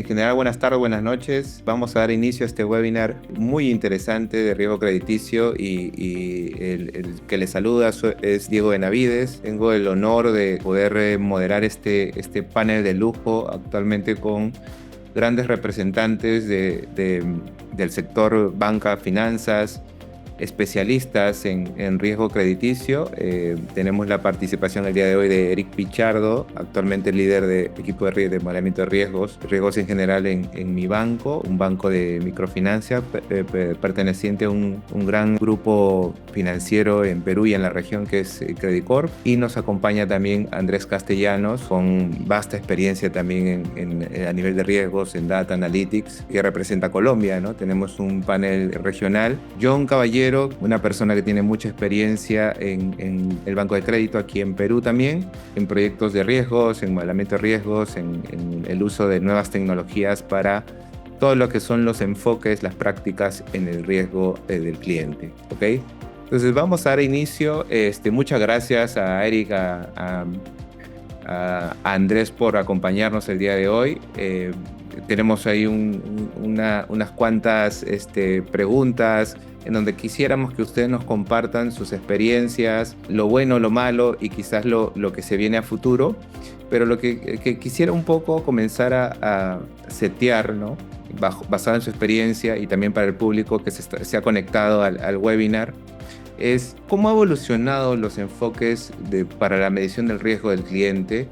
En general, buenas tardes, buenas noches. Vamos a dar inicio a este webinar muy interesante de riesgo crediticio y el que le saluda es Diego Benavides. Tengo el honor de poder moderar este panel de lujo actualmente con grandes representantes del sector banca, finanzas, especialistas en riesgo crediticio. Tenemos la participación el día de hoy de Eric Pichardo, actualmente líder de equipo de modelamiento de riesgos en general en mi banco, un banco de microfinancia perteneciente a un gran grupo financiero en Perú y en la región que es Credicorp. Y nos acompaña también Andrés Castellanos, con vasta experiencia también a nivel de riesgos en Data Analytics, que representa a Colombia, ¿no? Tenemos un panel regional. John Caballero, una persona que tiene mucha experiencia en el banco de crédito aquí en Perú también, en proyectos de riesgos, en modelamiento de riesgos, en el uso de nuevas tecnologías para todo lo que son los enfoques, las prácticas en el riesgo del cliente, ¿ok? Entonces vamos a dar inicio. Muchas gracias a Eric, a Andrés por acompañarnos el día de hoy. Tenemos ahí unas cuantas preguntas en donde quisiéramos que ustedes nos compartan sus experiencias, lo bueno, lo malo y quizás lo que se viene a futuro. Pero lo que quisiera un poco comenzar a setear, ¿no? Basado en su experiencia y también para el público que se ha conectado al webinar, es cómo ha evolucionado los enfoques para la medición del riesgo del cliente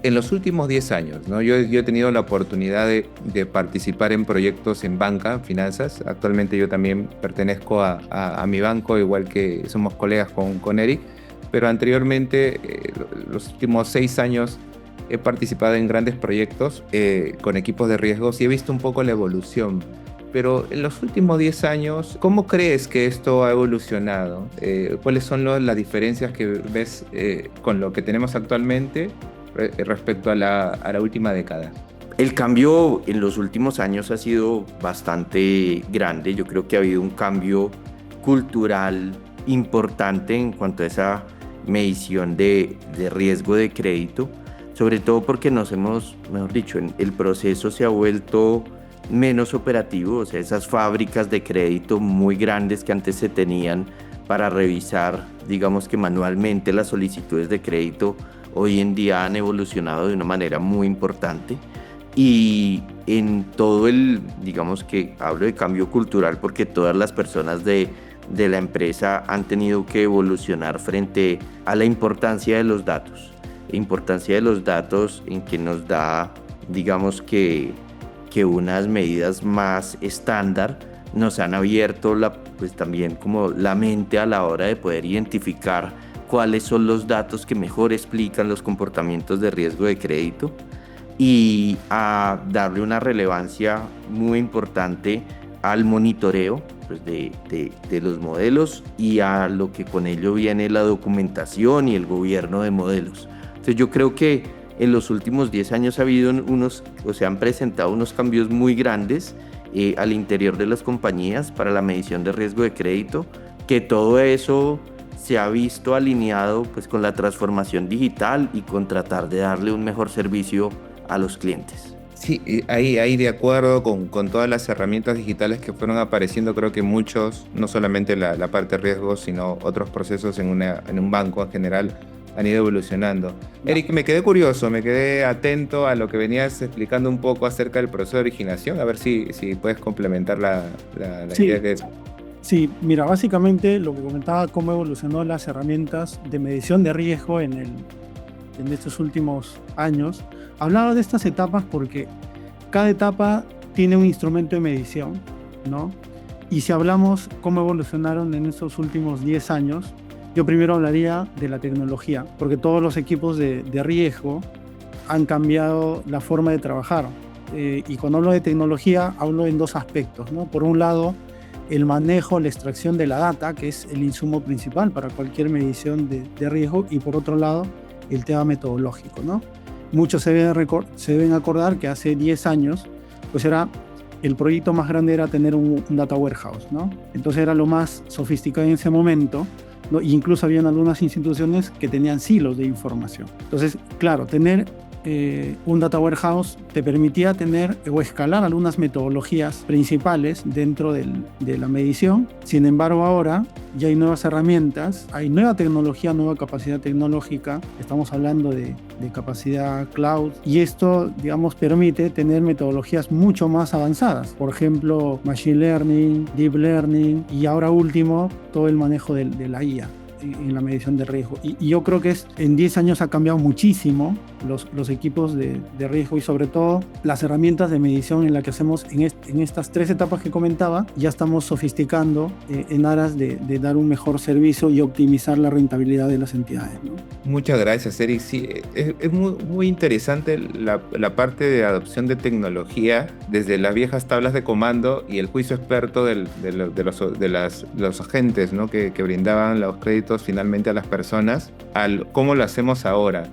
en los últimos 10 años, ¿no? Yo he tenido la oportunidad de participar en proyectos en banca, finanzas. Actualmente yo también pertenezco a mi banco, igual que somos colegas con Eric, pero anteriormente, los últimos 6 años, he participado en grandes proyectos con equipos de riesgos y he visto un poco la evolución. Pero en los últimos 10 años, ¿cómo crees que esto ha evolucionado? ¿Cuáles son las diferencias que ves con lo que tenemos actualmente respecto a la última década? El cambio en los últimos años ha sido bastante grande. Yo creo que ha habido un cambio cultural importante en cuanto a esa medición de riesgo de crédito, sobre todo porque el proceso se ha vuelto menos operativo. O sea, esas fábricas de crédito muy grandes que antes se tenían para revisar, digamos que manualmente, las solicitudes de crédito, hoy en día han evolucionado de una manera muy importante. Y en todo digamos que hablo de cambio cultural porque todas las personas de la empresa han tenido que evolucionar frente a la importancia de los datos. La importancia de los datos en que nos da, digamos que unas medidas más estándar nos han abierto también como la mente a la hora de poder identificar cuáles son los datos que mejor explican los comportamientos de riesgo de crédito y a darle una relevancia muy importante al monitoreo de los modelos y a lo que con ello viene la documentación y el gobierno de modelos. Entonces yo creo que en los últimos 10 años se han presentado unos cambios muy grandes al interior de las compañías para la medición de riesgo de crédito, que todo eso se ha visto alineado con la transformación digital y con tratar de darle un mejor servicio a los clientes. Sí, ahí de acuerdo con todas las herramientas digitales que fueron apareciendo. Creo que muchos, no solamente la parte de riesgos, sino otros procesos en un banco en general, han ido evolucionando. Eric, me quedé curioso, me quedé atento a lo que venías explicando un poco acerca del proceso de originación, a ver si puedes complementar la idea de eso. Sí, mira, básicamente lo que comentaba, cómo evolucionó las herramientas de medición de riesgo en estos últimos años. Hablaba de estas etapas porque cada etapa tiene un instrumento de medición, ¿no? Y si hablamos cómo evolucionaron en estos últimos 10 años, yo primero hablaría de la tecnología, porque todos los equipos de riesgo han cambiado la forma de trabajar. Y cuando hablo de tecnología, hablo en dos aspectos, ¿no? Por un lado, el manejo, la extracción de la data, que es el insumo principal para cualquier medición de riesgo, y por otro lado, el tema metodológico, ¿no? Muchos se deben acordar que hace 10 años, el proyecto más grande era tener un data warehouse, ¿no? Entonces era lo más sofisticado en ese momento, ¿no? E incluso habían algunas instituciones que tenían silos de información. Entonces, claro, tener un data warehouse te permitía tener o escalar algunas metodologías principales dentro de la medición. Sin embargo, ahora ya hay nuevas herramientas, hay nueva tecnología, nueva capacidad tecnológica. Estamos hablando de capacidad cloud, y esto, digamos, permite tener metodologías mucho más avanzadas. Por ejemplo, machine learning, deep learning, y ahora último, todo el manejo de la IA en la medición de riesgo. Y yo creo que en 10 años ha cambiado muchísimo los equipos de riesgo, y sobre todo las herramientas de medición en las que hacemos en estas 3 etapas que comentaba. Ya estamos sofisticando en aras de dar un mejor servicio y optimizar la rentabilidad de las entidades, ¿no? Muchas gracias, Eric. Sí, es muy interesante la parte de adopción de tecnología desde las viejas tablas de comando y el juicio experto de los agentes, ¿no? que brindaban los créditos finalmente a las personas, al cómo lo hacemos ahora.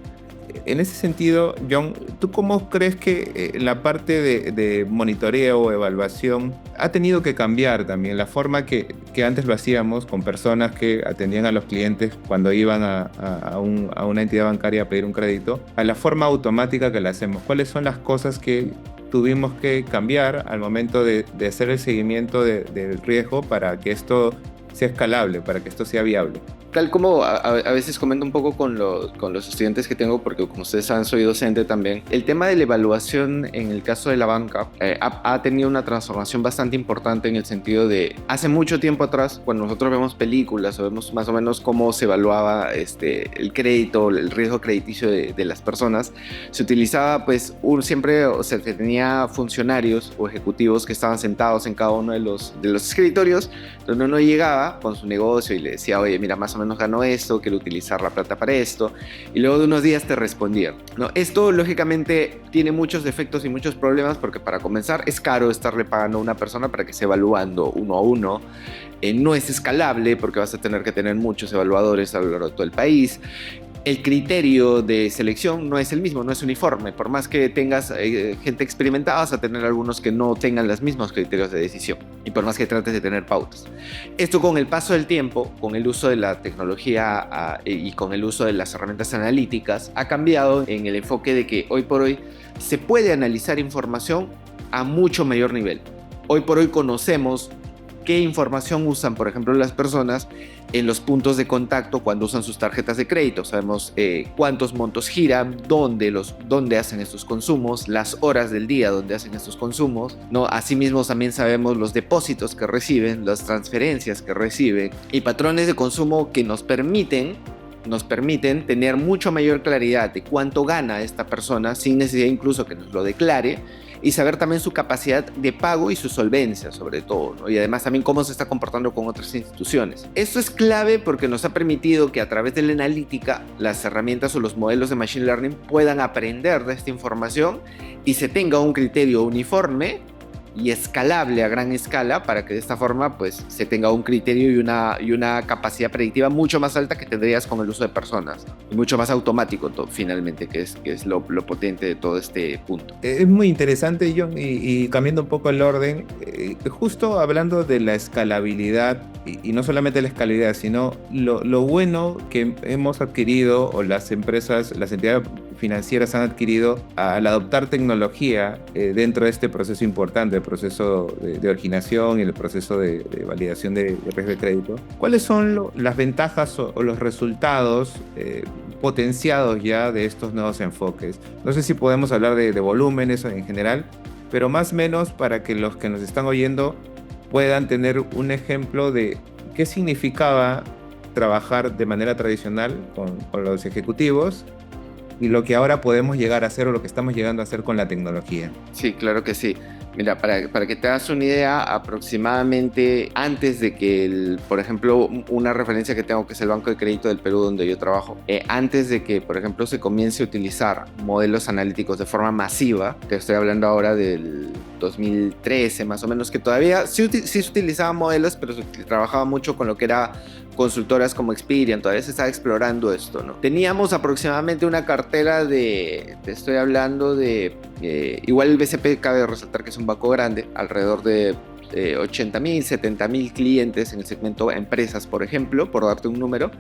En ese sentido, John, ¿tú cómo crees que la parte de monitoreo o evaluación ha tenido que cambiar también? La forma que antes lo hacíamos con personas que atendían a los clientes cuando iban a una entidad bancaria a pedir un crédito, a la forma automática que la hacemos. ¿Cuáles son las cosas que tuvimos que cambiar al momento de hacer el seguimiento del riesgo para que esto sea escalable, para que esto sea viable? Tal como a veces comento un poco con los estudiantes que tengo, porque como ustedes saben soy docente también, el tema de la evaluación en el caso de la banca ha tenido una transformación bastante importante, en el sentido de hace mucho tiempo atrás, cuando nosotros vemos películas o vemos más o menos cómo se evaluaba el crédito, el riesgo crediticio de las personas, se utilizaba pues siempre, o sea, se tenía funcionarios o ejecutivos que estaban sentados en cada uno de los escritorios, donde uno llegaba con su negocio y le decía, oye, mira, más o menos gano esto, quiero utilizar la plata para esto, y luego de unos días te respondían, ¿no? Esto lógicamente tiene muchos defectos y muchos problemas, porque para comenzar es caro estarle pagando a una persona para que esté evaluando uno a uno. No es escalable, porque vas a tener que tener muchos evaluadores a lo largo de todo el país. El criterio de selección no es el mismo, no es uniforme. Por más que tengas gente experimentada, vas a tener algunos que no tengan los mismos criterios de decisión, y por más que trates de tener pautas. Esto, con el paso del tiempo, con el uso de la tecnología y con el uso de las herramientas analíticas, ha cambiado en el enfoque de que hoy por hoy se puede analizar información a mucho mayor nivel. Hoy por hoy conocemos qué información usan, por ejemplo, las personas en los puntos de contacto cuando usan sus tarjetas de crédito. Sabemos cuántos montos giran, dónde hacen estos consumos, las horas del día donde hacen estos consumos, ¿no? Asimismo, también sabemos los depósitos que reciben, las transferencias que reciben, y patrones de consumo que nos permiten tener mucho mayor claridad de cuánto gana esta persona, sin necesidad incluso que nos lo declare, y saber también su capacidad de pago y su solvencia, sobre todo, ¿no? Y además también cómo se está comportando con otras instituciones. Esto es clave porque nos ha permitido que a través de la analítica, las herramientas o los modelos de Machine Learning puedan aprender de esta información y se tenga un criterio uniforme y escalable a gran escala, para que de esta forma pues se tenga un criterio y una capacidad predictiva mucho más alta que tendrías con el uso de personas, y mucho más automático finalmente, que es lo potente de todo este punto. Es muy interesante, John, y cambiando un poco el orden, justo hablando de la escalabilidad, y no solamente la escalabilidad, sino lo bueno que hemos adquirido, o las empresas, las entidades financieras han adquirido al adoptar tecnología dentro de este proceso importante, el proceso de originación y el proceso de validación de riesgo de crédito. ¿Cuáles son las ventajas o los resultados potenciados ya de estos nuevos enfoques? No sé si podemos hablar de volúmenes en general, pero más o menos para que los que nos están oyendo puedan tener un ejemplo de qué significaba trabajar de manera tradicional con los ejecutivos y lo que ahora podemos llegar a hacer, o lo que estamos llegando a hacer con la tecnología. Sí, claro que sí. Mira, para que te hagas una idea, aproximadamente antes de que, por ejemplo, una referencia que tengo, que es el Banco de Crédito del Perú, donde yo trabajo, antes de que, por ejemplo, se comience a utilizar modelos analíticos de forma masiva, te estoy hablando ahora del 2013 más o menos, que todavía sí se utilizaban modelos, pero se trabajaba mucho con lo que era consultoras como Experian, todavía se estaba explorando esto, ¿no? Teníamos aproximadamente una cartera te estoy hablando de, igual el BCP cabe resaltar que es un banco grande, alrededor de 80,000, 70,000 clientes en el segmento empresas, por ejemplo, por darte un número,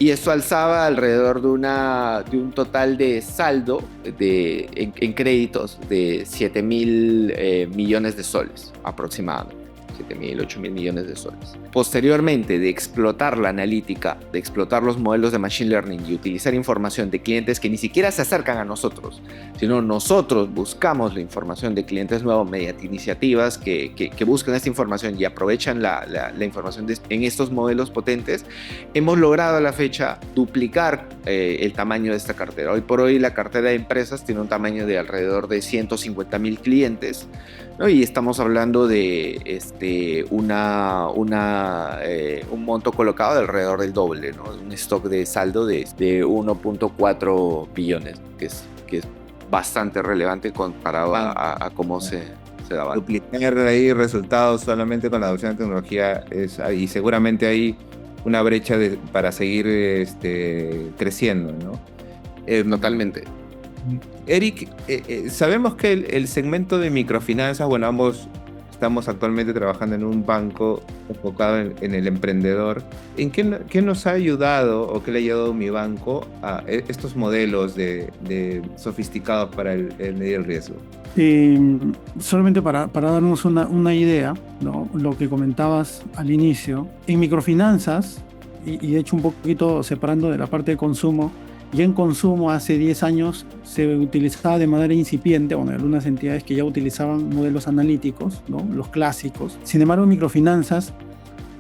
Y esto alzaba alrededor de un total de saldo en créditos de 7.000 millones de soles aproximadamente. 7.000, 8.000 millones de soles. Posteriormente, de explotar la analítica, de explotar los modelos de Machine Learning y utilizar información de clientes que ni siquiera se acercan a nosotros, sino nosotros buscamos la información de clientes nuevos mediante iniciativas que buscan esta información y aprovechan la información en estos modelos potentes, hemos logrado a la fecha duplicar el tamaño de esta cartera. Hoy por hoy la cartera de empresas tiene un tamaño de alrededor de 150.000 clientes, ¿no? Y estamos hablando de un monto colocado de alrededor del doble, ¿no? Un stock de saldo de 1.4 billones, que es bastante relevante comparado a cómo se daba. Duplicar ahí resultados solamente con la adopción de tecnología y seguramente hay una brecha para seguir creciendo, ¿no? Totalmente. Eric, sabemos que el segmento de microfinanzas, bueno, ambos estamos actualmente trabajando en un banco enfocado en el emprendedor. ¿En qué nos ha ayudado o qué le ha ayudado mi banco a estos modelos de sofisticados para el medir el riesgo? Solamente para darnos una idea, ¿no? Lo que comentabas al inicio, en microfinanzas, y de hecho un poquito separando de la parte de consumo, ya en consumo hace 10 años se utilizaba de manera incipiente, bueno, algunas entidades que ya utilizaban modelos analíticos, ¿no? Los clásicos. Sin embargo, en microfinanzas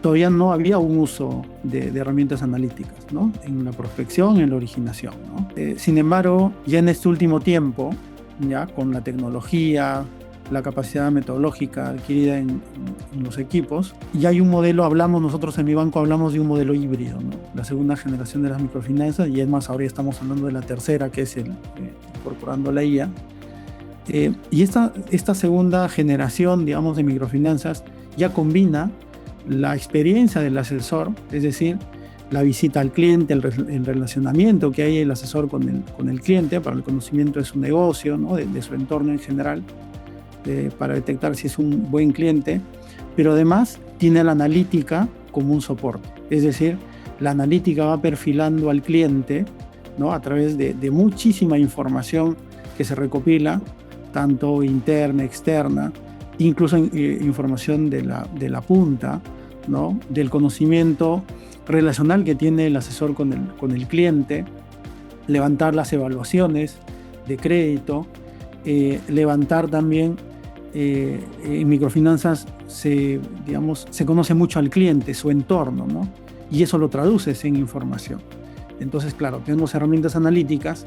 todavía no había un uso de herramientas analíticas, ¿no? En la prospección, en la originación, ¿no? Sin embargo, ya en este último tiempo, ya con la tecnología, la capacidad metodológica adquirida en los equipos, y hay un modelo, nosotros en mi banco hablamos de un modelo híbrido, ¿no? La segunda generación de las microfinanzas, y es más, ahora ya estamos hablando de la tercera, que es incorporando la IA. Y esta segunda generación, digamos, de microfinanzas ya combina la experiencia del asesor, es decir, la visita al cliente, el relacionamiento que hay el asesor con el cliente para el conocimiento de su negocio, ¿no? de su entorno en general, para detectar si es un buen cliente, pero además tiene la analítica como un soporte. Es decir, la analítica va perfilando al cliente, ¿no? A través de muchísima información que se recopila, tanto interna, externa, incluso información de la punta, ¿no? Del conocimiento relacional que tiene el asesor con el cliente, levantar las evaluaciones de crédito, levantar también en microfinanzas se conoce mucho al cliente, su entorno, ¿no? Y eso lo traduces en información. Entonces, claro, tenemos herramientas analíticas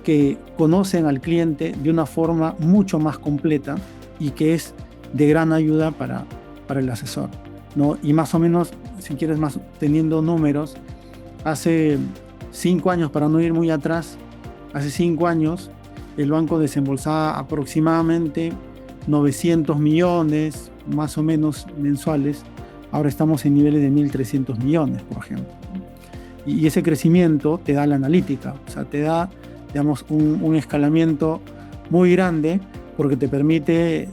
que conocen al cliente de una forma mucho más completa y que es de gran ayuda para el asesor, ¿no? Y más o menos, si quieres más teniendo números, hace 5 años, para no ir muy atrás, hace 5 años el banco desembolsaba aproximadamente 900 millones, más o menos mensuales. Ahora estamos en niveles de 1.300 millones, por ejemplo. Y ese crecimiento te da la analítica, o sea, te da, digamos, un escalamiento muy grande porque te permite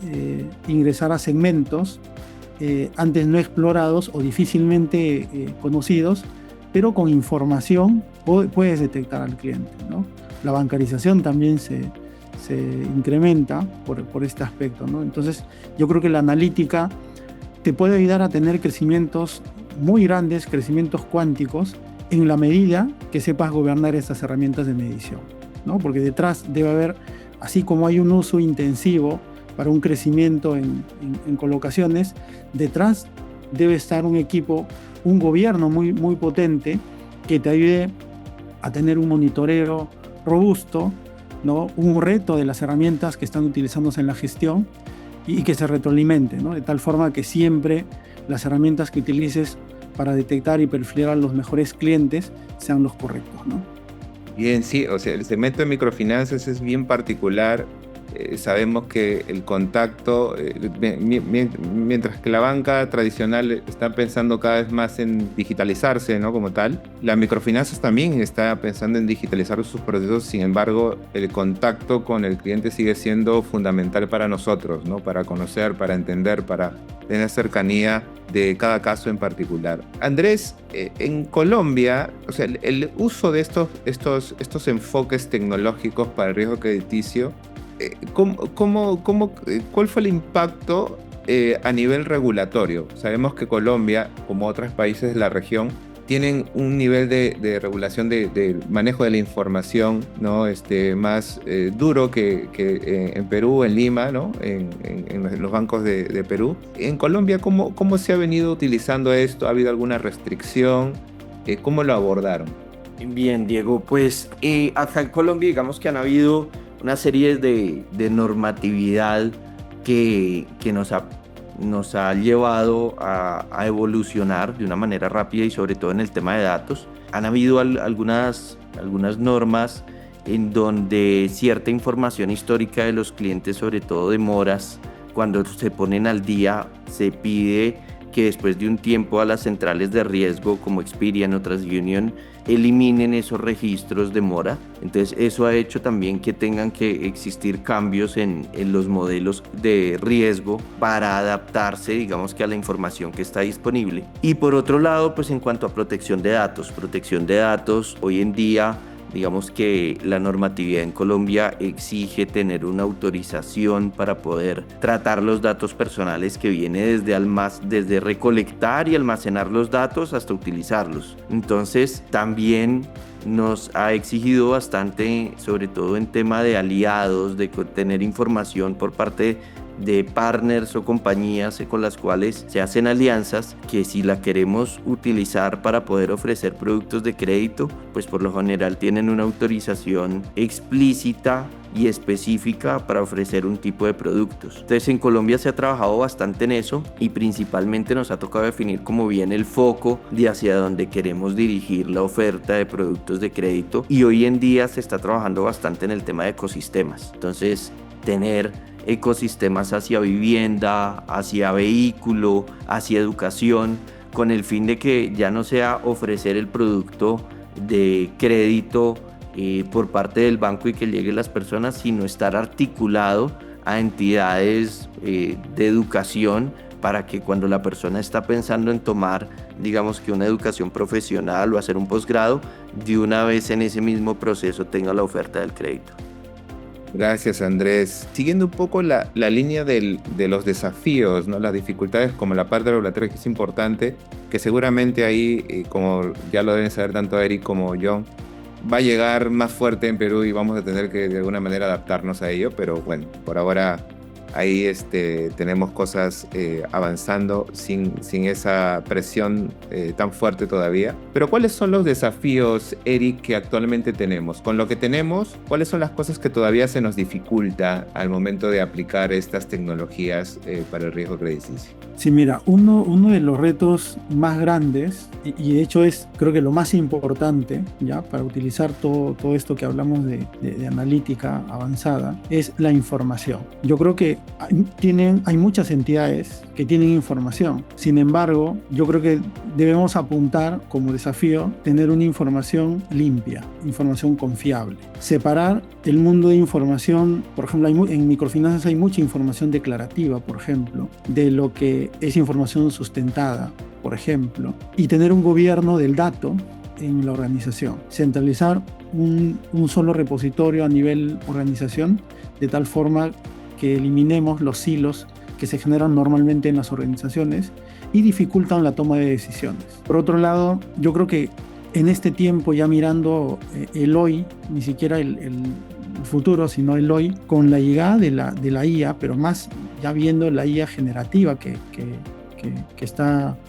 ingresar a segmentos antes no explorados o difícilmente conocidos, pero con información puedes detectar al cliente, ¿no? La bancarización también se incrementa por este aspecto, ¿no? Entonces, yo creo que la analítica te puede ayudar a tener crecimientos muy grandes, crecimientos cuánticos, en la medida que sepas gobernar estas herramientas de medición, ¿no? Porque detrás debe haber, así como hay un uso intensivo para un crecimiento en colocaciones, detrás debe estar un equipo, un gobierno muy, muy potente que te ayude a tener un monitoreo robusto, ¿no? Un reto de las herramientas que están utilizándose en la gestión y que se retroalimente, ¿no? De tal forma que siempre las herramientas que utilices para detectar y perfilar a los mejores clientes sean los correctos, ¿no? Bien, sí, o sea, el segmento de microfinanzas es bien particular. sabemos que el contacto, mientras que la banca tradicional está pensando cada vez más en digitalizarse, ¿no? Como tal, la microfinanzas también está pensando en digitalizar sus procesos. Sin embargo, el contacto con el cliente sigue siendo fundamental para nosotros, ¿no? Para conocer, para entender, para tener cercanía de cada caso en particular. Andrés, en Colombia, o sea, el uso de estos enfoques tecnológicos para el riesgo crediticio, ¿cuál fue el impacto a nivel regulatorio? Sabemos que Colombia, como otros países de la región, tienen un nivel de regulación de manejo de la información, ¿no? Más duro que en Perú, en Lima, ¿no? En los bancos de Perú. En Colombia, ¿cómo se ha venido utilizando esto? ¿Ha habido alguna restricción? ¿Cómo lo abordaron? Bien, Diego, pues acá en Colombia digamos que han habido una serie de normatividad que nos ha llevado a evolucionar de una manera rápida y sobre todo en el tema de datos. Han habido algunas normas en donde cierta información histórica de los clientes, sobre todo de moras, cuando se ponen al día, se pide que después de un tiempo a las centrales de riesgo como Experian o TransUnion eliminen esos registros de mora. Entonces eso ha hecho también que tengan que existir cambios en los modelos de riesgo para adaptarse, digamos que a la información que está disponible. Y por otro lado, pues en cuanto a protección de datos, hoy en día digamos que la normatividad en Colombia exige tener una autorización para poder tratar los datos personales, que viene desde recolectar y almacenar los datos hasta utilizarlos. Entonces también nos ha exigido bastante, sobre todo en tema de aliados, de tener información por parte de partners o compañías con las cuales se hacen alianzas, que si la queremos utilizar para poder ofrecer productos de crédito, pues por lo general tienen una autorización explícita y específica para ofrecer un tipo de productos. Entonces en Colombia se ha trabajado bastante en eso y principalmente nos ha tocado definir como bien el foco de hacia dónde queremos dirigir la oferta de productos de crédito, y hoy en día se está trabajando bastante en el tema de ecosistemas. Entonces tener ecosistemas hacia vivienda, hacia vehículo, hacia educación, con el fin de que ya no sea ofrecer el producto de crédito por parte del banco y que llegue a las personas, sino estar articulado a entidades de educación para que cuando la persona está pensando en tomar, digamos que una educación profesional o hacer un posgrado, de una vez en ese mismo proceso tenga la oferta del crédito. Gracias, Andrés. Siguiendo un poco la línea de los desafíos, ¿no? Las dificultades como la parte regulatoria, que es importante, que seguramente ahí, como ya lo deben saber tanto Eric como yo, va a llegar más fuerte en Perú y vamos a tener que de alguna manera adaptarnos a ello, pero bueno, por ahora ahí tenemos cosas avanzando sin esa presión tan fuerte todavía. Pero ¿cuáles son los desafíos, Eric, que actualmente tenemos? Con lo que tenemos, ¿cuáles son las cosas que todavía se nos dificulta al momento de aplicar estas tecnologías para el riesgo crediticio? Sí, mira, uno de los retos más grandes, y de hecho es creo que lo más importante ya para utilizar todo esto que hablamos de analítica avanzada, es la información. Yo creo que hay muchas entidades que tienen información. Sin embargo, yo creo que debemos apuntar como desafío tener una información limpia, información confiable. Separar el mundo de información, por ejemplo, en microfinanzas hay mucha información declarativa, por ejemplo, de lo que es información sustentada, por ejemplo, y tener un gobierno del dato en la organización. Centralizar un solo repositorio a nivel organización, de tal forma que eliminemos los silos que se generan normalmente en las organizaciones y dificultan la toma de decisiones. Por otro lado, yo creo que en este tiempo, ya mirando el hoy, ni siquiera el futuro, sino el hoy, con la llegada de la IA, pero más ya viendo la IA generativa que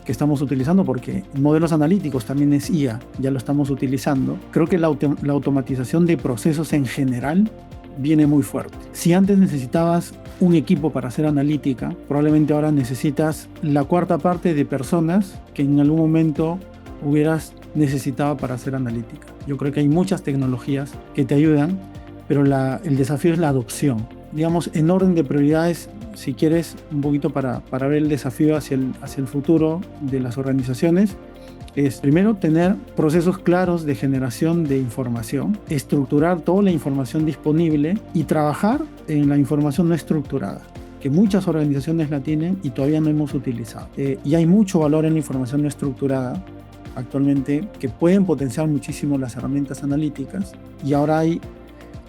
estamos utilizando, porque modelos analíticos también es IA, ya lo estamos utilizando. Creo que la automatización de procesos en general viene muy fuerte. Si antes necesitabas un equipo para hacer analítica, probablemente ahora necesitas la cuarta parte de personas que en algún momento hubieras necesitado para hacer analítica. Yo creo que hay muchas tecnologías que te ayudan, pero el desafío es la adopción. digamos, en orden de prioridades, si quieres, un poquito para ver el desafío hacia el futuro de las organizaciones, es primero tener procesos claros de generación de información, estructurar toda la información disponible y trabajar en la información no estructurada, que muchas organizaciones la tienen y todavía no hemos utilizado. Y hay mucho valor en la información no estructurada actualmente que pueden potenciar muchísimo las herramientas analíticas, y ahora hay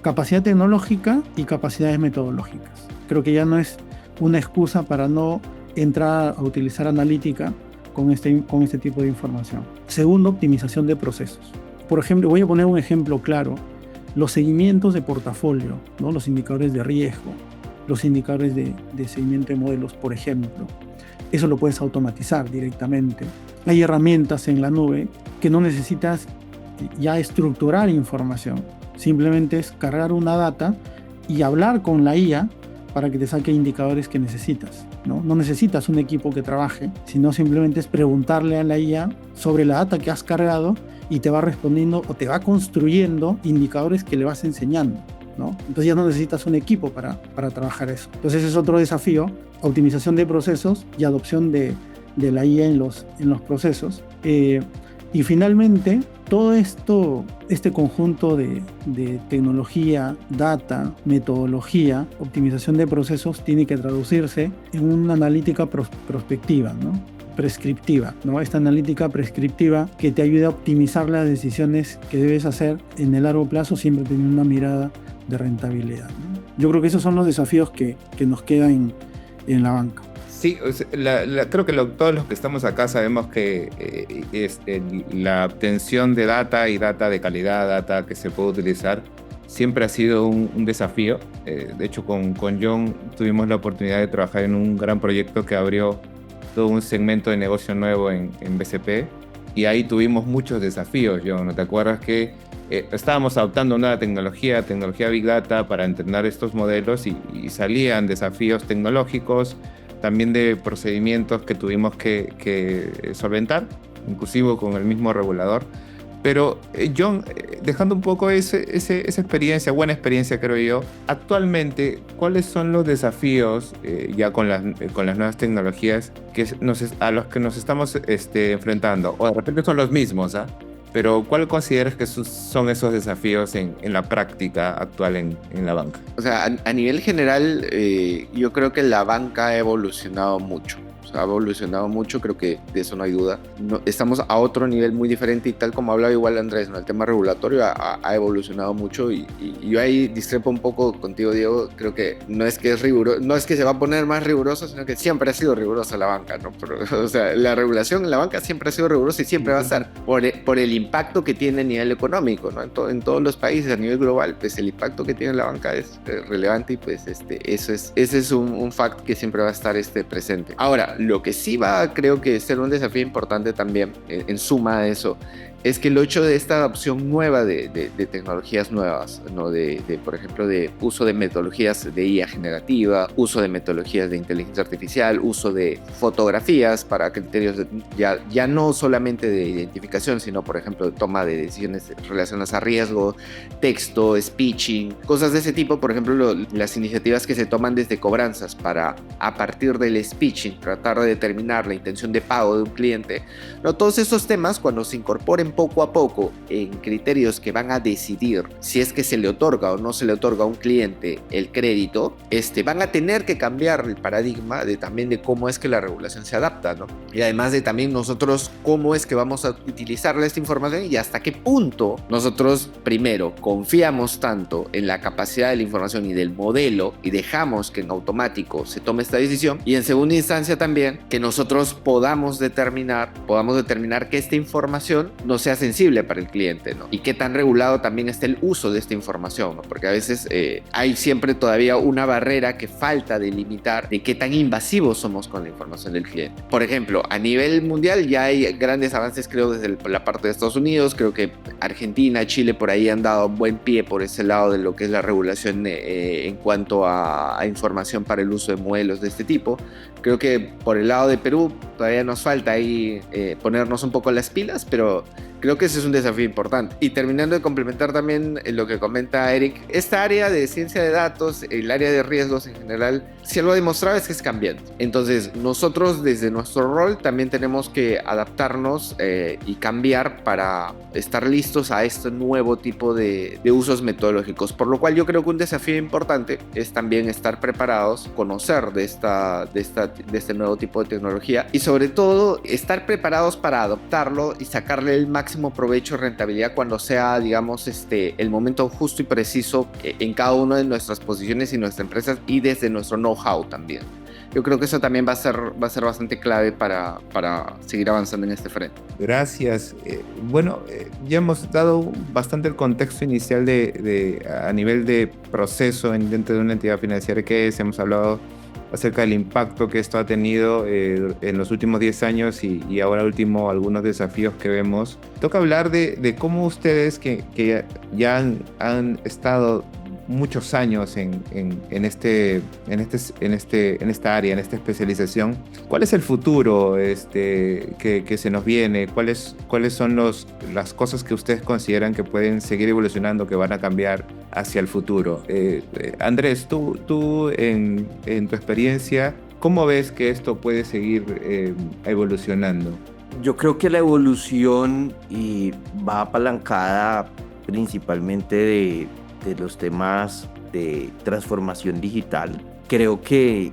capacidad tecnológica y capacidades metodológicas. Creo que ya no es una excusa para no entrar a utilizar analítica con este tipo de información. Segundo, optimización de procesos. Por ejemplo, voy a poner un ejemplo claro: los seguimientos de portafolio, ¿no? Los indicadores de riesgo, los indicadores de seguimiento de modelos, por ejemplo. Eso lo puedes automatizar directamente. Hay herramientas en la nube que no necesitas ya estructurar información. Simplemente es cargar una data y hablar con la IA para que te saque indicadores que necesitas, ¿no? No necesitas un equipo que trabaje, sino simplemente es preguntarle a la IA sobre la data que has cargado y te va respondiendo o te va construyendo indicadores que le vas enseñando, ¿no? Entonces ya no necesitas un equipo para trabajar eso. Entonces ese es otro desafío: optimización de procesos y adopción de la IA en los procesos. Y finalmente, todo este conjunto de tecnología, data, metodología, optimización de procesos, tiene que traducirse en una analítica prospectiva, ¿no? Prescriptiva, ¿no? Esta analítica prescriptiva que te ayuda a optimizar las decisiones que debes hacer en el largo plazo, siempre teniendo una mirada de rentabilidad, ¿no? Yo creo que esos son los desafíos que nos quedan en la banca. Sí, creo que todos los que estamos acá sabemos que la obtención de data y data de calidad, data que se puede utilizar, siempre ha sido un desafío. De hecho, con John tuvimos la oportunidad de trabajar en un gran proyecto que abrió todo un segmento de negocio nuevo en BCP, y ahí tuvimos muchos desafíos, John. ¿No te acuerdas que estábamos adoptando una tecnología Big Data para entrenar estos modelos y salían desafíos tecnológicos, también de procedimientos que tuvimos que solventar, inclusive con el mismo regulador? Pero John, dejando un poco esa experiencia, buena experiencia creo yo, actualmente, ¿cuáles son los desafíos ya con las nuevas tecnologías a los que nos estamos enfrentando? O de repente son los mismos, ¿ah? Pero ¿cuál consideras que son esos desafíos en la práctica actual en la banca? O sea, a nivel general, yo creo que la banca ha evolucionado mucho. O sea, ha evolucionado mucho, creo que de eso no hay duda. Estamos a otro nivel muy diferente, y tal como hablaba igual Andrés, ¿no? El tema regulatorio ha evolucionado mucho, y yo ahí discrepo un poco contigo, Diego. Creo que no es que se va a poner más riguroso, sino que siempre ha sido rigurosa la banca, ¿no? O sea, la regulación en la banca siempre ha sido rigurosa y siempre va a estar por el impacto que tiene a nivel económico, ¿no? En todos los países a nivel global, pues el impacto que tiene la banca es relevante, y pues ese es un fact que siempre va a estar presente. Ahora, lo que sí va, creo que ser un desafío importante también, en suma a eso, es que el hecho de esta adopción nueva de tecnologías nuevas, ¿no? Por ejemplo, de uso de metodologías de IA generativa, uso de metodologías de inteligencia artificial, uso de fotografías para criterios ya no solamente de identificación, sino, por ejemplo, de toma de decisiones relacionadas a riesgo, texto, speeching, cosas de ese tipo. Por ejemplo, las iniciativas que se toman desde cobranzas para, a partir del speeching, tratar de determinar la intención de pago de un cliente, ¿no? Todos esos temas, cuando se incorporen poco a poco en criterios que van a decidir si es que se le otorga o no se le otorga a un cliente el crédito, van a tener que cambiar el paradigma también de cómo es que la regulación se adapta, ¿no? Y además de también nosotros cómo es que vamos a utilizar esta información, y hasta qué punto nosotros primero confiamos tanto en la capacidad de la información y del modelo y dejamos que en automático se tome esta decisión, y en segunda instancia también que nosotros podamos determinar que esta información no sea sensible para el cliente, ¿no? Y qué tan regulado también está el uso de esta información, ¿no? Porque a veces hay siempre todavía una barrera que falta delimitar de qué tan invasivos somos con la información del cliente. Por ejemplo, a nivel mundial ya hay grandes avances, creo, desde la parte de Estados Unidos. Creo que Argentina, Chile por ahí han dado buen pie por ese lado de lo que es la regulación en cuanto a información para el uso de modelos de este tipo. Creo que por el lado de Perú todavía nos falta ahí ponernos un poco las pilas, pero Creo que ese es un desafío importante. Y terminando de complementar también lo que comenta Eric, esta área de ciencia de datos, el área de riesgos en general, si algo ha demostrado es que es cambiante. Entonces, nosotros desde nuestro rol también tenemos que adaptarnos y cambiar para estar listos a este nuevo tipo de usos metodológicos. Por lo cual yo creo que un desafío importante es también estar preparados, conocer de este nuevo tipo de tecnología y sobre todo estar preparados para adoptarlo y sacarle el máximo provecho y rentabilidad cuando sea, digamos, el momento justo y preciso en cada una de nuestras posiciones y nuestras empresas y desde nuestro know-how también. Yo creo que eso también va a ser bastante clave para seguir avanzando en este frente. Gracias. Ya hemos dado bastante el contexto inicial a nivel de proceso dentro de una entidad financiera que es. Hemos hablado acerca del impacto que esto ha tenido en los últimos 10 años y ahora último algunos desafíos que vemos. Toca hablar de cómo ustedes que ya han estado muchos años en esta área, en esta especialización. ¿Cuál es el futuro que se nos viene? ¿Cuáles son las cosas que ustedes consideran que pueden seguir evolucionando, que van a cambiar hacia el futuro? Andrés, tú en tu experiencia, ¿cómo ves que esto puede seguir evolucionando? Yo creo que la evolución va apalancada principalmente de los temas de transformación digital. Creo que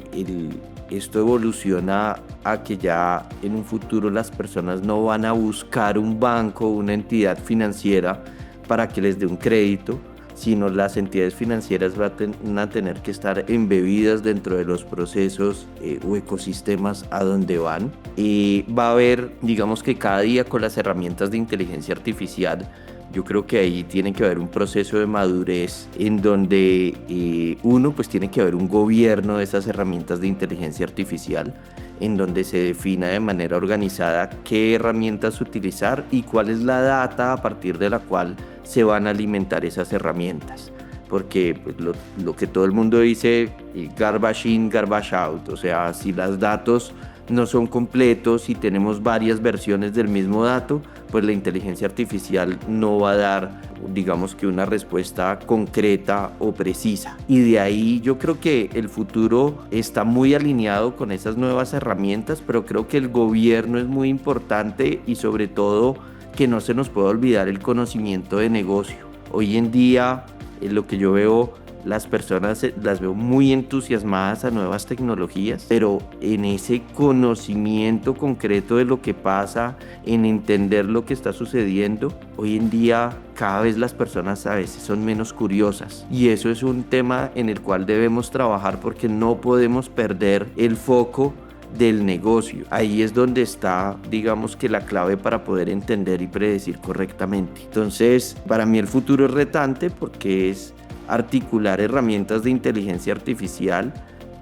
esto evoluciona a que ya en un futuro las personas no van a buscar un banco, una entidad financiera para que les dé un crédito, sino las entidades financieras van a tener que estar embebidas dentro de los procesos o ecosistemas a donde van. Y va a haber, digamos que cada día con las herramientas de inteligencia artificial, yo creo que ahí tiene que haber un proceso de madurez en donde pues tiene que haber un gobierno de esas herramientas de inteligencia artificial, en donde se defina de manera organizada qué herramientas utilizar y cuál es la data a partir de la cual se van a alimentar esas herramientas. Porque pues, lo que todo el mundo dice, garbage in, garbage out, o sea, si los datos no son completos y tenemos varias versiones del mismo dato, pues la inteligencia artificial no va a dar, digamos que una respuesta concreta o precisa. Y de ahí yo creo que el futuro está muy alineado con esas nuevas herramientas, pero creo que el gobierno es muy importante y sobre todo que no se nos pueda olvidar el conocimiento de negocio. Hoy en día, lo que yo veo, las personas las veo muy entusiasmadas a nuevas tecnologías, pero en ese conocimiento concreto de lo que pasa, en entender lo que está sucediendo, hoy en día cada vez las personas a veces son menos curiosas. Y eso es un tema en el cual debemos trabajar porque no podemos perder el foco del negocio. Ahí es donde está, digamos que la clave para poder entender y predecir correctamente. Entonces, para mí el futuro es retante porque es articular herramientas de inteligencia artificial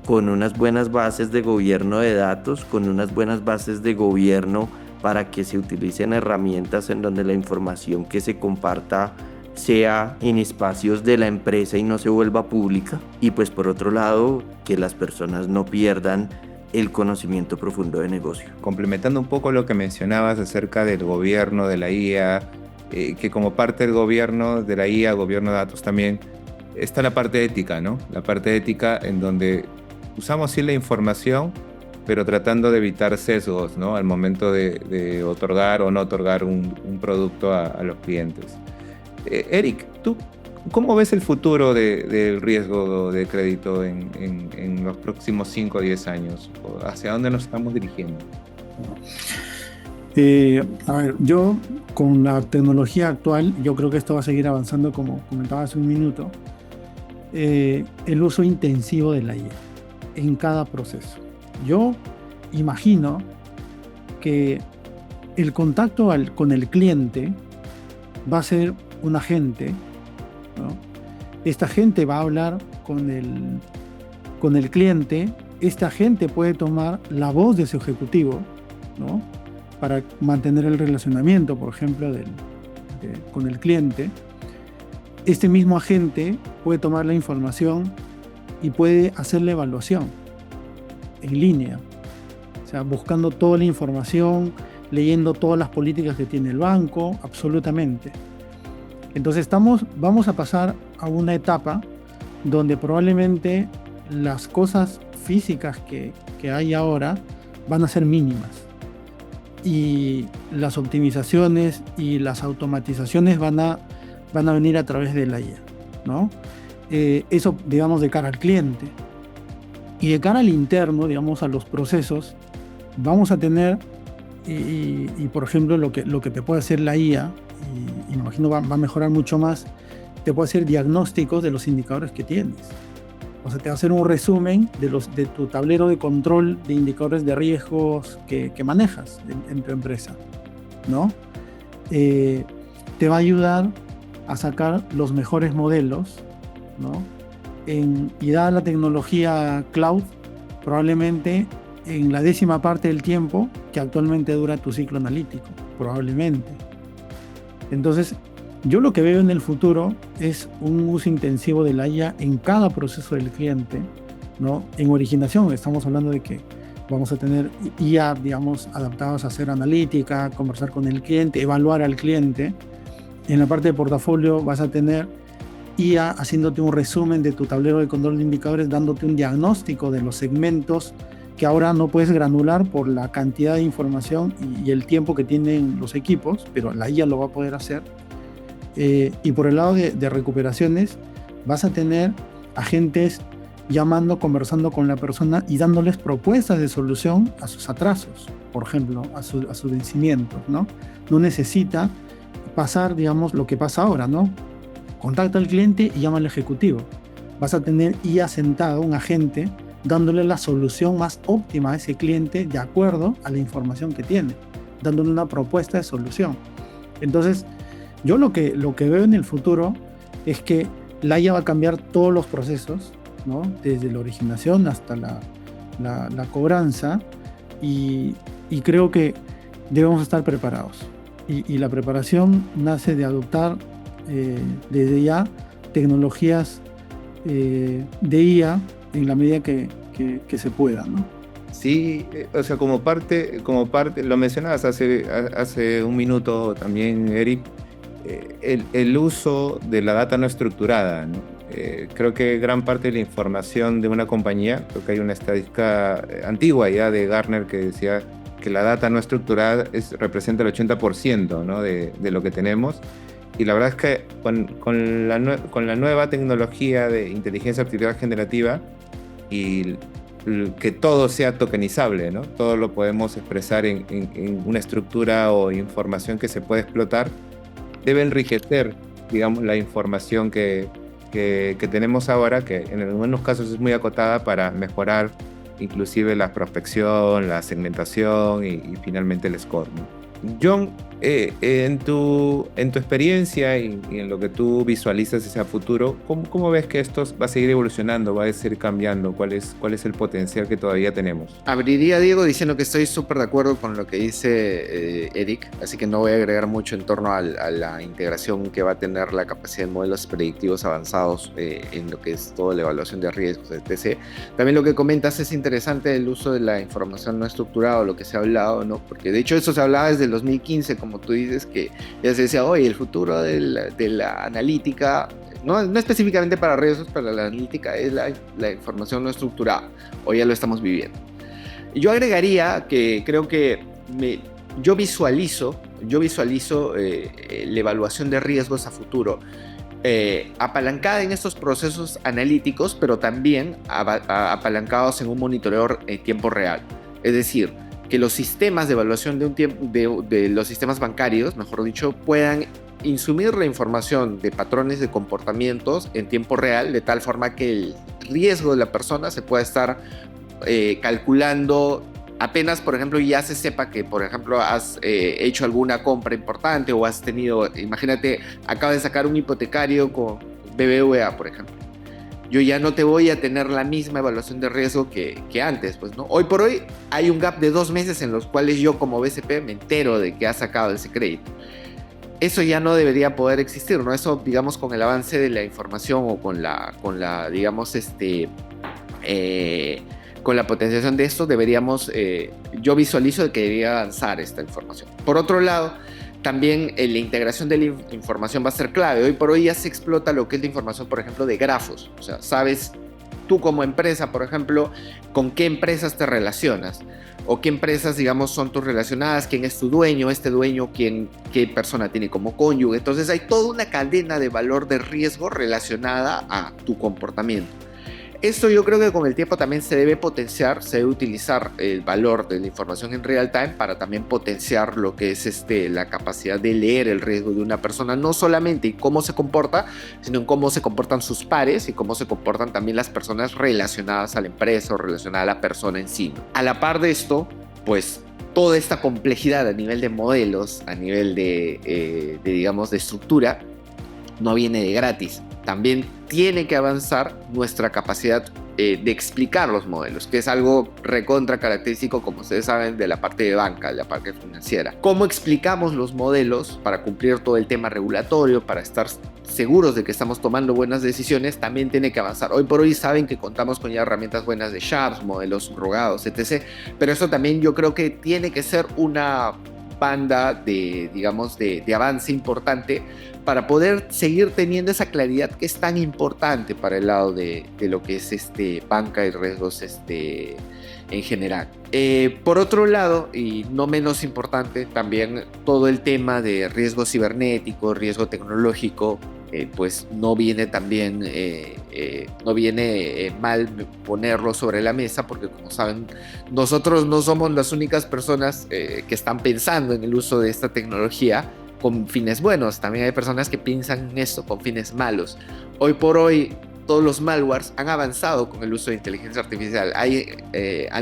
con unas buenas bases de gobierno de datos, con unas buenas bases de gobierno para que se utilicen herramientas en donde la información que se comparta sea en espacios de la empresa y no se vuelva pública. Y pues por otro lado, que las personas no pierdan el conocimiento profundo de negocio. Complementando un poco lo que mencionabas acerca del gobierno, de la IA, que como parte del gobierno, de la IA, gobierno de datos también, está la parte ética, ¿no? La parte ética en donde usamos sí la información, pero tratando de evitar sesgos, ¿no? Al momento de otorgar o no otorgar un producto a los clientes. Eric, ¿tú cómo ves el futuro del riesgo de crédito en los próximos 5 o 10 años? ¿Hacia dónde nos estamos dirigiendo? Yo con la tecnología actual, yo creo que esto va a seguir avanzando como comentaba hace un minuto. El uso intensivo de la IA en cada proceso. Yo imagino que el contacto con el cliente va a ser un agente, ¿no? Esta gente va a hablar con el cliente. Este agente puede tomar la voz de su ejecutivo, ¿no? Para mantener el relacionamiento, por ejemplo, con el cliente. Este mismo agente puede tomar la información y puede hacer la evaluación en línea, o sea, buscando toda la información leyendo todas las políticas que tiene el banco, absolutamente. Entonces vamos a pasar a una etapa donde probablemente las cosas físicas que hay ahora van a ser mínimas y las optimizaciones y las automatizaciones van a venir a través de la IA, ¿no? Eso, digamos, de cara al cliente. Y de cara al interno, digamos, a los procesos, vamos a tener, y por ejemplo, lo que te puede hacer la IA, y me imagino va a mejorar mucho más, te puede hacer diagnósticos de los indicadores que tienes. O sea, te va a hacer un resumen de tu tablero de control de indicadores de riesgos que manejas en tu empresa, ¿no? Te va a ayudar a sacar los mejores modelos, ¿no? Y dada la tecnología cloud, probablemente en la 10ª parte del tiempo que actualmente dura tu ciclo analítico, probablemente. Entonces, yo lo que veo en el futuro es un uso intensivo de la IA en cada proceso del cliente, ¿no? En originación estamos hablando de que vamos a tener IA, digamos, adaptados a hacer analítica, conversar con el cliente, evaluar al cliente. En la parte de portafolio vas a tener IA haciéndote un resumen de tu tablero de control de indicadores, dándote un diagnóstico de los segmentos que ahora no puedes granular por la cantidad de información y el tiempo que tienen los equipos, pero la IA lo va a poder hacer. Y por el lado de recuperaciones, vas a tener agentes llamando, conversando con la persona y dándoles propuestas de solución a sus atrasos, por ejemplo, a sus vencimientos, ¿no? No necesita pasar, digamos, lo que pasa ahora, ¿no? Contacta al cliente y llama al ejecutivo. Vas a tener IA sentado, un agente, dándole la solución más óptima a ese cliente de acuerdo a la información que tiene, dándole una propuesta de solución. Entonces, yo lo que veo en el futuro es que la IA va a cambiar todos los procesos, ¿no? Desde la originación hasta la cobranza, y creo que debemos estar preparados. Y la preparación nace de adoptar desde ya tecnologías de IA en la medida que se pueda, ¿no? Sí, o sea, como parte, lo mencionabas hace un minuto también, Eric, el uso de la data no estructurada, ¿no? Creo que gran parte de la información de una compañía, creo que hay una estadística antigua ya de Gartner que decía que la data no estructurada representa el 80%, ¿no? de lo que tenemos. Y la verdad es que con la nueva tecnología de inteligencia artificial generativa y que todo sea tokenizable, ¿no? Todo lo podemos expresar en una estructura o información que se puede explotar, debe enriquecer, digamos, la información que tenemos ahora, que en algunos casos es muy acotada para mejorar inclusive la prospección, la segmentación y finalmente el score, ¿no? John, en tu experiencia y en lo que tú visualizas hacia futuro, ¿cómo ves que esto va a seguir evolucionando, va a seguir cambiando? ¿Cuál es el potencial que todavía tenemos? Abriría, Diego, diciendo que estoy súper de acuerdo con lo que dice Eric, así que no voy a agregar mucho en torno a la integración que va a tener la capacidad de modelos predictivos avanzados en lo que es toda la evaluación de riesgos, etc. También lo que comentas es interesante, el uso de la información no estructurada, lo que se ha hablado, ¿no? Porque de hecho eso se hablaba desde el 2015, como tú dices, que ya se decía, oye, el futuro de la analítica, no específicamente para riesgos, para la analítica, es la información no estructurada. Hoy ya lo estamos viviendo. Y yo agregaría que creo que yo visualizo la evaluación de riesgos a futuro apalancada en estos procesos analíticos, pero también apalancados en un monitoreo en tiempo real. Es decir, que los sistemas de evaluación de los sistemas bancarios, mejor dicho, puedan insumir la información de patrones de comportamientos en tiempo real, de tal forma que el riesgo de la persona se pueda estar calculando apenas, por ejemplo, ya se sepa que, por ejemplo, has hecho alguna compra importante o has tenido, imagínate, acabas de sacar un hipotecario con BBVA, por ejemplo. Yo ya no te voy a tener la misma evaluación de riesgo que antes, pues, ¿no? Hoy por hoy hay un gap de 2 meses en los cuales yo como BCP me entero de que has sacado ese crédito. Eso ya no debería poder existir, ¿no? Eso, digamos, con el avance de la información o con la digamos, con la potenciación de esto deberíamos, yo visualizo que debería avanzar esta información. Por otro lado, también la integración de la información va a ser clave. Hoy por hoy ya se explota lo que es la información, por ejemplo, de grafos. O sea, sabes tú como empresa, por ejemplo, con qué empresas te relacionas o qué empresas, digamos, son tus relacionadas, quién es tu dueño, este dueño, qué persona tiene como cónyuge. Entonces hay toda una cadena de valor de riesgo relacionada a tu comportamiento. Esto yo creo que con el tiempo también se debe potenciar, se debe utilizar el valor de la información en real time para también potenciar lo que es la capacidad de leer el riesgo de una persona, no solamente en cómo se comporta, sino en cómo se comportan sus pares y cómo se comportan también las personas relacionadas a la empresa o relacionadas a la persona en sí. A la par de esto, pues toda esta complejidad a nivel de modelos, a nivel digamos, de estructura, no viene de gratis. También tiene que avanzar nuestra capacidad de explicar los modelos, que es algo recontra característico, como ustedes saben, de la parte de banca, de la parte financiera. ¿Cómo explicamos los modelos para cumplir todo el tema regulatorio, para estar seguros de que estamos tomando buenas decisiones? También tiene que avanzar. Hoy por hoy saben que contamos con ya herramientas buenas de Sharps, modelos subrogados, etc. Pero eso también yo creo que tiene que ser una banda de, digamos, de avance importante para poder seguir teniendo esa claridad que es tan importante para el lado de lo que es banca y riesgos en general. Por otro lado, y no menos importante, también todo el tema de riesgo cibernético, riesgo tecnológico, pues no viene también, no viene mal ponerlo sobre la mesa, porque como saben, nosotros no somos las únicas personas que están pensando en el uso de esta tecnología con fines buenos. También hay personas que piensan en esto con fines malos. Hoy por hoy todos los malwares han avanzado con el uso de inteligencia artificial. Hay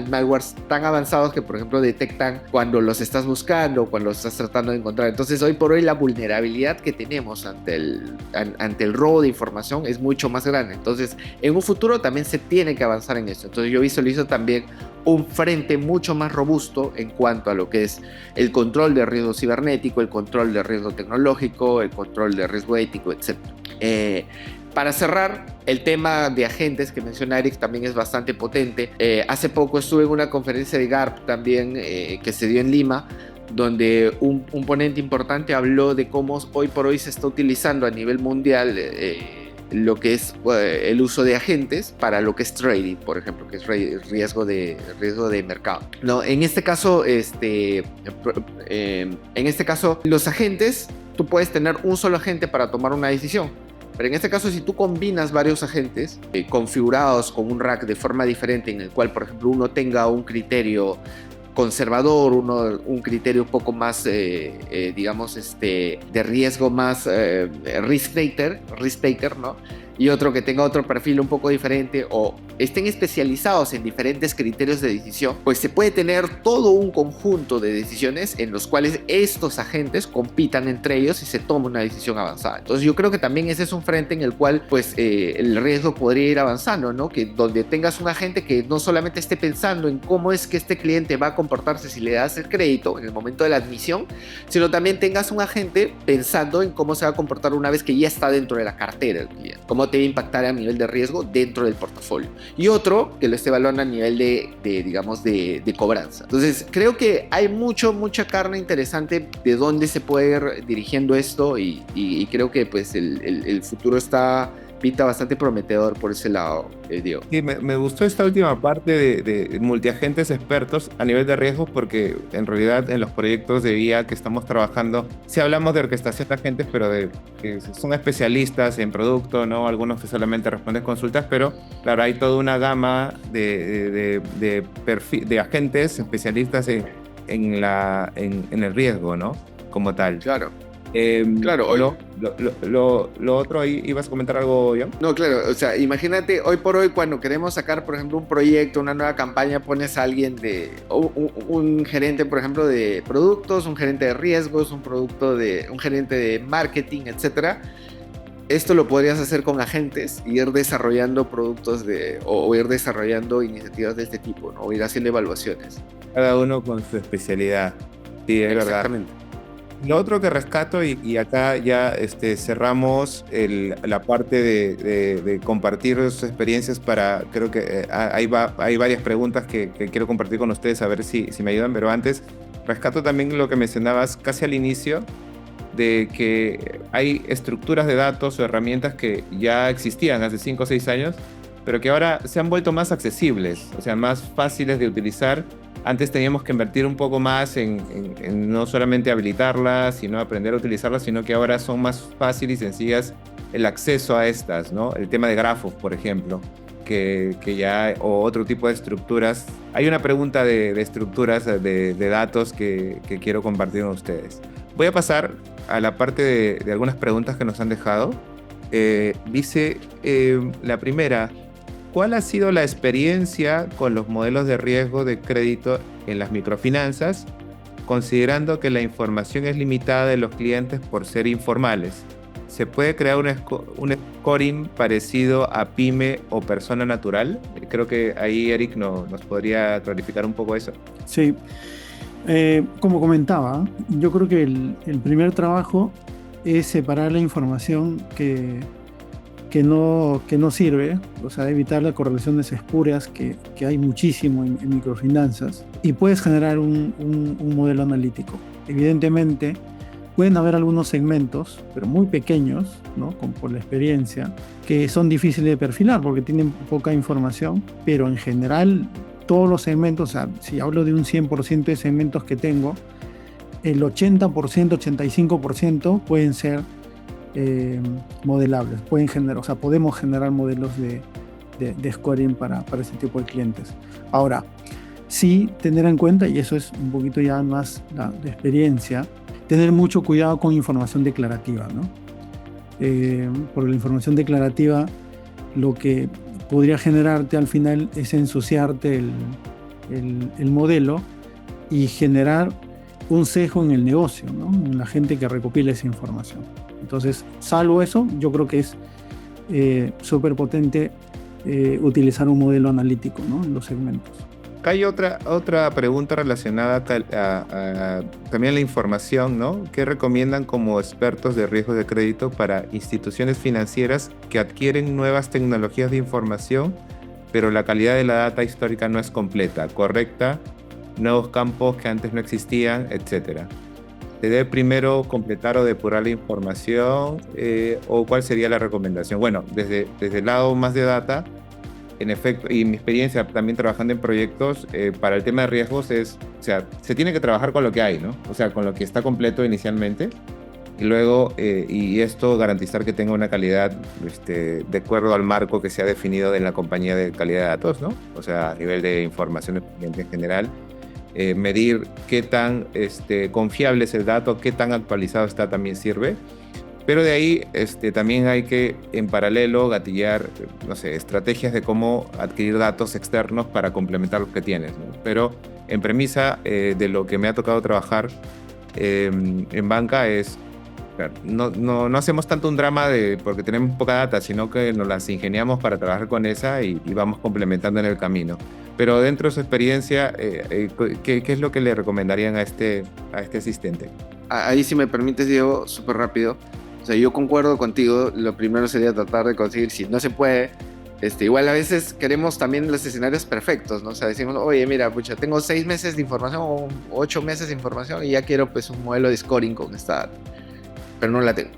malwares tan avanzados que, por ejemplo, detectan cuando los estás buscando, cuando los estás tratando de encontrar. Entonces, hoy por hoy la vulnerabilidad que tenemos ante el robo de información es mucho más grande. Entonces, en un futuro también se tiene que avanzar en esto. Entonces, yo visualizo también un frente mucho más robusto en cuanto a lo que es el control de riesgo cibernético, el control de riesgo tecnológico, el control de riesgo ético, etc. Para cerrar, el tema de agentes que menciona Eric también es bastante potente. Hace poco estuve en una conferencia de GARP también que se dio en Lima, donde un ponente importante habló de cómo hoy por hoy se está utilizando a nivel mundial lo que es el uso de agentes para lo que es trading, por ejemplo, que es riesgo de mercado. No, en este caso, los agentes, tú puedes tener un solo agente para tomar una decisión. Pero en este caso, si tú combinas varios agentes configurados con un rack de forma diferente, en el cual, por ejemplo, uno tenga un criterio conservador, un criterio un poco más, digamos, de riesgo más risk-taker, ¿no? Y otro que tenga otro perfil un poco diferente, o estén especializados en diferentes criterios de decisión, pues se puede tener todo un conjunto de decisiones en los cuales estos agentes compitan entre ellos y se toma una decisión avanzada. Entonces yo creo que también ese es un frente en el cual pues el riesgo podría ir avanzando, ¿no? Que donde tengas un agente que no solamente esté pensando en cómo es que este cliente va a comportarse si le das el crédito en el momento de la admisión, sino también tengas un agente pensando en cómo se va a comportar una vez que ya está dentro de la cartera del cliente, cómo te va a impactar a nivel de riesgo dentro del portafolio, y otro que lo esté evaluando a nivel de cobranza. Entonces creo que hay mucha carne interesante de dónde se puede ir dirigiendo esto, y creo que pues el futuro pinta bastante prometedor por ese lado, Diego. Sí, me gustó esta última parte de multiagentes expertos a nivel de riesgos, porque en realidad en los proyectos de guía que estamos trabajando, sí hablamos de orquestación de agentes, pero que son especialistas en producto, ¿no? Algunos que solamente responden consultas, pero claro, hay toda una gama de agentes especialistas en el riesgo, ¿no? Como tal. Claro. Claro, lo otro, ahí ibas a comentar algo, John. No, claro, o sea, imagínate hoy por hoy cuando queremos sacar, por ejemplo, un proyecto, una nueva campaña, pones a alguien un gerente, por ejemplo, de productos, un gerente de riesgos, un gerente de marketing, etcétera. Esto lo podrías hacer con agentes y ir desarrollando productos o ir desarrollando iniciativas de este tipo, ¿no? O ir haciendo evaluaciones. Cada uno con su especialidad. Sí, es verdad. Exactamente. Lo otro que rescato, y acá ya cerramos la parte de compartir sus experiencias para, creo que hay varias preguntas que quiero compartir con ustedes, a ver si me ayudan, pero antes rescato también lo que mencionabas casi al inicio, de que hay estructuras de datos o herramientas que ya existían hace 5 o 6 años, pero que ahora se han vuelto más accesibles, o sea, más fáciles de utilizar. Antes teníamos que invertir un poco más en no solamente habilitarlas, sino aprender a utilizarlas, sino que ahora son más fáciles y sencillas el acceso a estas, ¿no? El tema de grafos, por ejemplo, que ya, o otro tipo de estructuras. Hay una pregunta de estructuras de datos que quiero compartir con ustedes. Voy a pasar a la parte de algunas preguntas que nos han dejado. Dice la primera: ¿cuál ha sido la experiencia con los modelos de riesgo de crédito en las microfinanzas, considerando que la información es limitada de los clientes por ser informales? ¿Se puede crear un scoring parecido a pyme o persona natural? Creo que ahí Eric nos podría clarificar un poco eso. Sí, como comentaba, yo creo que el primer trabajo es separar la información que no sirve, o sea, evitar las correlaciones espurias que hay muchísimo en microfinanzas, y puedes generar un modelo analítico. Evidentemente, pueden haber algunos segmentos, pero muy pequeños, ¿no? Por la experiencia, que son difíciles de perfilar porque tienen poca información, pero en general todos los segmentos, o sea, si hablo de un 100% de segmentos que tengo, el 80%, 85% pueden ser modelables, o sea, podemos generar modelos de scoring para ese tipo de clientes. Ahora, sí tener en cuenta, y eso es un poquito ya más de experiencia, tener mucho cuidado con información declarativa, ¿no? Porque la información declarativa lo que podría generarte al final es ensuciarte el modelo y generar un sesgo en el negocio, ¿no? En la gente que recopila esa información. Entonces, salvo eso, yo creo que es súper potente utilizar un modelo analítico, ¿no? En los segmentos. Acá hay otra pregunta relacionada también a la información, ¿no? ¿Qué recomiendan como expertos de riesgos de crédito para instituciones financieras que adquieren nuevas tecnologías de información, pero la calidad de la data histórica no es completa, correcta, nuevos campos que antes no existían, etcétera? ¿Se debe primero completar o depurar la información? ¿O cuál sería la recomendación? Bueno, desde el lado más de data, en efecto, y mi experiencia también trabajando en proyectos, para el tema de riesgos o sea, se tiene que trabajar con lo que hay, ¿no? O sea, con lo que está completo inicialmente, y luego, y esto garantizar que tenga una calidad de acuerdo al marco que se ha definido en la compañía de calidad de datos, ¿no? O sea, a nivel de información en general, medir qué tan confiable es el dato, qué tan actualizado está también sirve. Pero de ahí también hay que, en paralelo, gatillar, no sé, estrategias de cómo adquirir datos externos para complementar los que tienes, ¿no? Pero en premisa de lo que me ha tocado trabajar en banca es, claro, no hacemos tanto un drama porque tenemos poca data, sino que nos las ingeniamos para trabajar con esa y vamos complementando en el camino. Pero dentro de su experiencia, ¿qué es lo que le recomendarían a este asistente? Ahí, si me permites, Diego, súper rápido. O sea, yo concuerdo contigo. Lo primero sería tratar de conseguir, si no se puede, igual a veces queremos también los escenarios perfectos, ¿no? O sea, decimos, oye, mira, pucha, tengo 6 meses de información o 8 meses de información y ya quiero pues un modelo de scoring con esta data, pero no la tengo.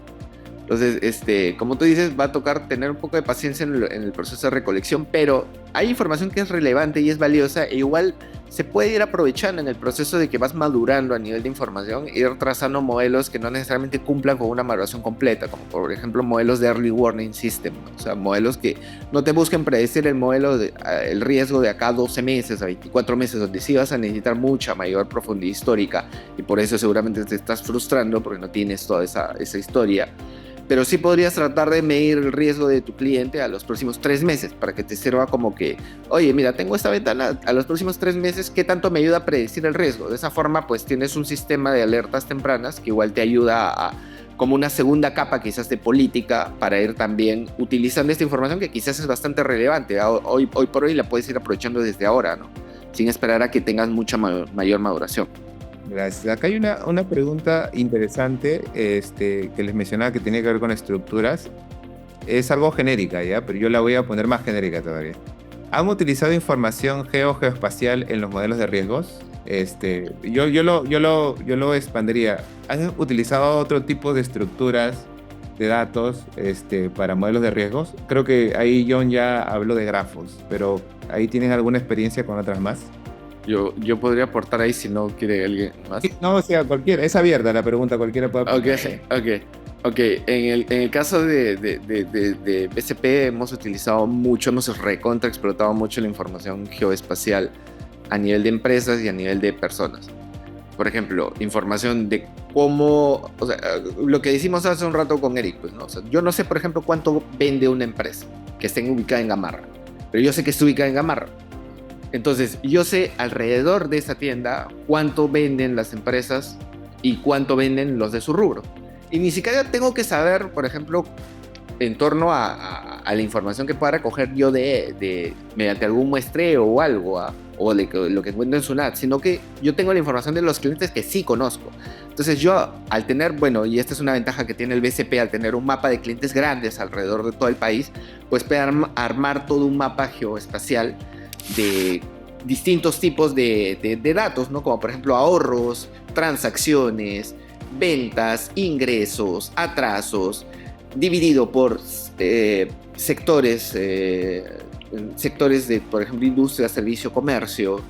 Entonces, como tú dices, va a tocar tener un poco de paciencia en el proceso de recolección, pero hay información que es relevante y es valiosa e igual se puede ir aprovechando en el proceso de que vas madurando a nivel de información, ir trazando modelos que no necesariamente cumplan con una maduración completa, como por ejemplo modelos de Early Warning System, ¿no? O sea, modelos que no te busquen predecir el riesgo de acá 12 meses a 24 meses, donde sí vas a necesitar mucha mayor profundidad histórica y por eso seguramente te estás frustrando porque no tienes toda esa historia. Pero sí podrías tratar de medir el riesgo de tu cliente a los próximos 3 meses para que te sirva como que, oye, mira, tengo esta ventana a los próximos 3 meses, ¿qué tanto me ayuda a predecir el riesgo? De esa forma, pues tienes un sistema de alertas tempranas que igual te ayuda como una segunda capa quizás de política para ir también utilizando esta información que quizás es bastante relevante. Hoy por hoy la puedes ir aprovechando desde ahora, ¿no? Sin esperar a que tengas mucha mayor maduración. Gracias. Acá hay una pregunta interesante que les mencionaba que tenía que ver con estructuras. Es algo genérica, ¿ya? Pero yo la voy a poner más genérica todavía. ¿Han utilizado información geoespacial en los modelos de riesgos? Yo lo expandiría. ¿Han utilizado otro tipo de estructuras de datos para modelos de riesgos? Creo que ahí John ya habló de grafos, pero ¿ahí tienen alguna experiencia con otras más? Yo podría aportar ahí si no quiere alguien más. No, o sea, cualquiera, es abierta la pregunta, cualquiera puede aportar. Ok. En el caso de BCP hemos utilizado mucho, hemos recontra explotado mucho la información geoespacial a nivel de empresas y a nivel de personas. Por ejemplo, información de cómo, o sea, lo que decimos hace un rato con Eric, pues, ¿no? O sea, yo no sé, por ejemplo, cuánto vende una empresa que esté ubicada en Gamarra, pero yo sé que está ubicada en Gamarra. Entonces, yo sé alrededor de esa tienda cuánto venden las empresas y cuánto venden los de su rubro. Y ni siquiera tengo que saber, por ejemplo, en torno a la información que pueda recoger yo mediante algún muestreo o algo, o de lo que encuentro en Sunat, sino que yo tengo la información de los clientes que sí conozco. Entonces yo, al tener, bueno, y esta es una ventaja que tiene el BCP, al tener un mapa de clientes grandes alrededor de todo el país, pues puede armar todo un mapa geoespacial de distintos tipos de datos, ¿no? Como por ejemplo ahorros, transacciones, ventas, ingresos, atrasos, dividido por sectores de, por ejemplo, industria, servicio, comercio,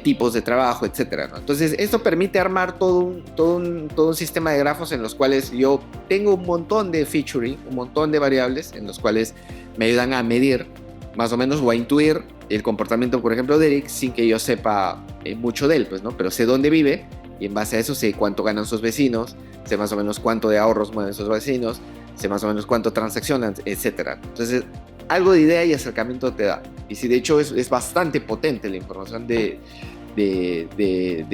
tipos de trabajo, etcétera, ¿no? Entonces, esto permite armar todo un sistema de grafos en los cuales yo tengo un montón de featuring, un montón de variables en los cuales me ayudan a medir más o menos o a intuir el comportamiento, por ejemplo, de Eric, sin que yo sepa mucho de él, pues, ¿no? Pero sé dónde vive y en base a eso sé cuánto ganan sus vecinos, sé más o menos cuánto de ahorros mueven sus vecinos, sé más o menos cuánto transaccionan, etcétera. Entonces, algo de idea y acercamiento te da. Y sí, de hecho, es bastante potente la información de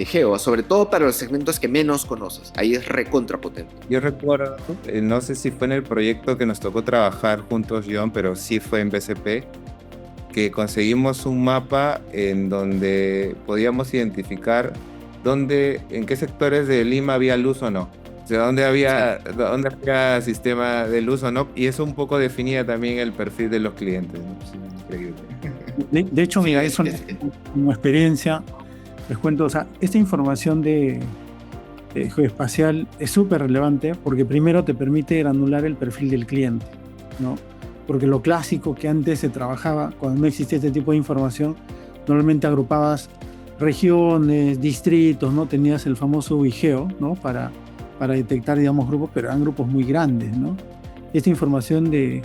Geo, sobre todo para los segmentos que menos conoces. Ahí es recontra potente. Yo recuerdo, no sé si fue en el proyecto que nos tocó trabajar juntos, John, pero sí fue en BCP, que conseguimos un mapa en donde podíamos identificar en qué sectores de Lima había luz o no. O sea, dónde había sistema de luz o no. Y eso un poco definía también el perfil de los clientes, ¿no? Sí, increíble. De hecho, mira, eso como experiencia, les cuento, o sea, esta información de geoespacial es súper relevante porque primero te permite granular el perfil del cliente, ¿no? Porque lo clásico que antes se trabajaba, cuando no existía este tipo de información, normalmente agrupabas regiones, distritos, ¿no? Tenías el famoso Vigeo, ¿no? Para detectar, digamos, grupos, pero eran grupos muy grandes, ¿no? Esta información de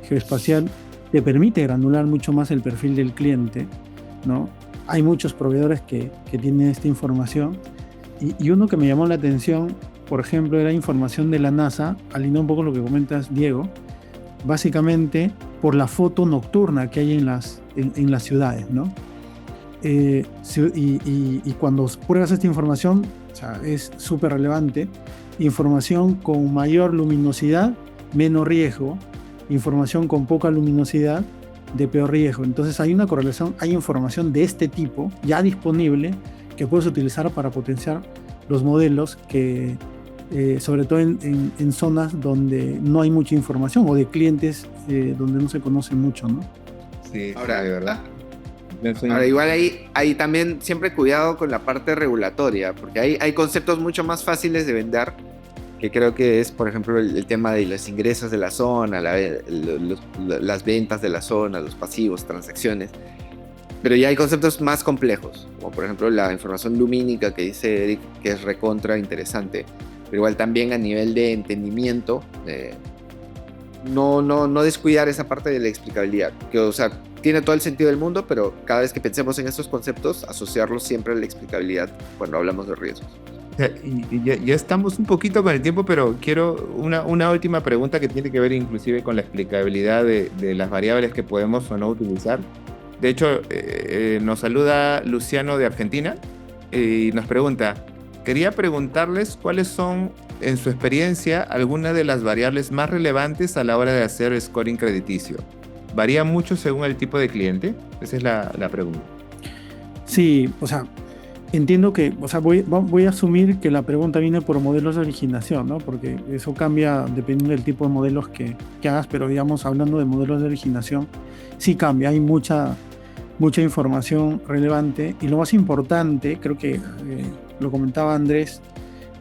geoespacial te permite granular mucho más el perfil del cliente, ¿no? Hay muchos proveedores que tienen esta información y uno que me llamó la atención, por ejemplo, era información de la NASA, alineando un poco lo que comentas, Diego, básicamente por la foto nocturna que hay en las ciudades, ¿no? Y cuando pruebas esta información, o sea, es súper relevante. Información con mayor luminosidad, menos riesgo. Información con poca luminosidad, de peor riesgo. Entonces hay una correlación, hay información de este tipo ya disponible que puedes utilizar para potenciar los modelos que, sobre todo en zonas donde no hay mucha información o de clientes donde no se conoce mucho, ¿no? Sí, ahora, de verdad. Ahora, igual hay también siempre cuidado con la parte regulatoria, porque hay conceptos mucho más fáciles de vender, que creo que es, por ejemplo, el tema de los ingresos de la zona, las ventas de la zona, los pasivos, transacciones. Pero ya hay conceptos más complejos, como por ejemplo la información lumínica que dice Eric, que es recontra interesante. Pero igual también a nivel de entendimiento, no descuidar esa parte de la explicabilidad, que, o sea, tiene todo el sentido del mundo, pero cada vez que pensemos en estos conceptos, asociarlos siempre a la explicabilidad cuando hablamos de riesgos. Y ya estamos un poquito con el tiempo, pero quiero una última pregunta que tiene que ver inclusive con la explicabilidad de las variables que podemos o no utilizar. De hecho, nos saluda Luciano de Argentina y nos pregunta, quería preguntarles cuáles son, en su experiencia, algunas de las variables más relevantes a la hora de hacer scoring crediticio. ¿Varía mucho según el tipo de cliente? Esa es la pregunta. Sí, o sea, entiendo que, o sea, voy a asumir que la pregunta viene por modelos de originación, ¿no? Porque eso cambia dependiendo del tipo de modelos que hagas, pero digamos, hablando de modelos de originación, sí cambia, hay mucha información relevante y lo más importante, creo que lo comentaba Andrés,